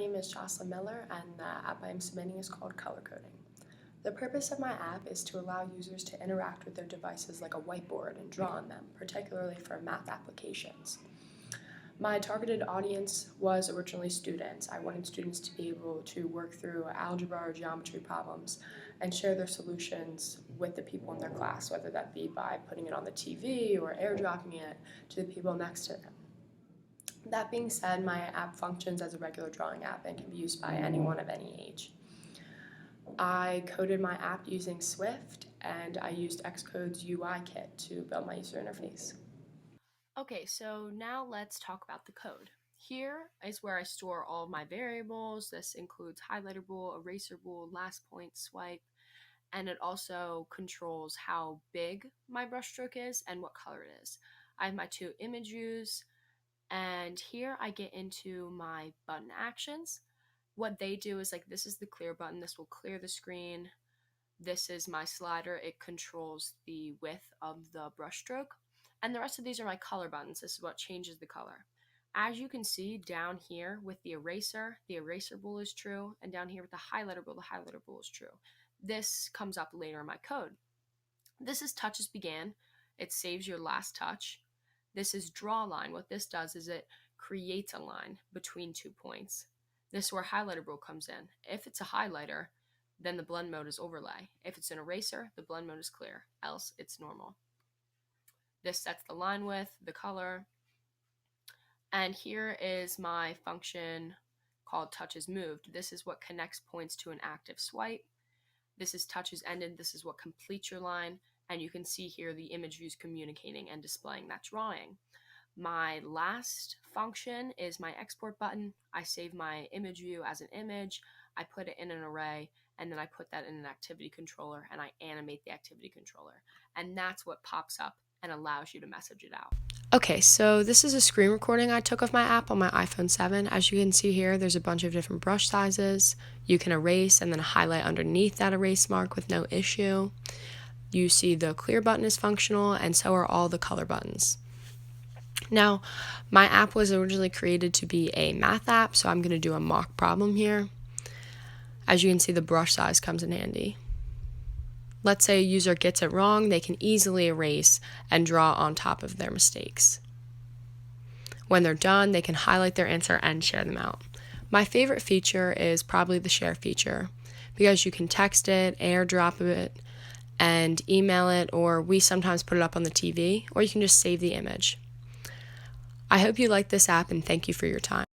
name is Jocelyn Miller, and the app I am submitting is called Color Coding. The purpose of my app is to allow users to interact with their devices like a whiteboard and draw on them, particularly for math applications. My targeted audience was originally students. I wanted students to be able to work through algebra or geometry problems and share their solutions with the people in their class, whether that be by putting it on the TV or airdropping it to the people next to them. That being said, my app functions as a regular drawing app and can be used by anyone of any age. I coded my app using Swift, and I used Xcode's UI kit to build my user interface. Okay, so now let's talk about the code. Here is where I store all of my variables. This includes highlighter bool, eraser bool, last point, swipe, and it also controls how big my brushstroke is and what color it is. I have my two image views, and here I get into my button actions. What they do is, like, this is the clear button. This will clear the screen. This is my slider. It controls the width of the brushstroke. And the rest of these are my color buttons. This is what changes the color. As you can see down here with the eraser bool is true. And down here with the highlighter bool is true. This comes up later in my code. This is touch as began. It saves your last touch. This is draw line. What this does is it creates a line between 2 points. This is where highlighter bool comes in. If it's a highlighter, then the blend mode is overlay. If it's an eraser, the blend mode is clear, else it's normal. This sets the line width, the color, and here is my function called touch as moved. This is what connects points to an active swipe. This is touch as ended. This is what completes your line, and you can see here the image views communicating and displaying that drawing. My last function is my export button. I save my image view as an image, I put it in an array, and then I put that in an activity controller, and I animate the activity controller. And that's what pops up and allows you to message it out. Okay, so this is a screen recording I took of my app on my iPhone 7. As you can see here, there's a bunch of different brush sizes. You can erase and then highlight underneath that erase mark with no issue. You see the clear button is functional, and so are all the color buttons. Now, my app was originally created to be a math app, so I'm going to do a mock problem here. As you can see, the brush size comes in handy. Let's say a user gets it wrong, they can easily erase and draw on top of their mistakes. When they're done, they can highlight their answer and share them out. My favorite feature is probably the share feature, because you can text it, airdrop it, and email it, or we sometimes put it up on the TV, or you can just save the image. I hope you like this app, and thank you for your time.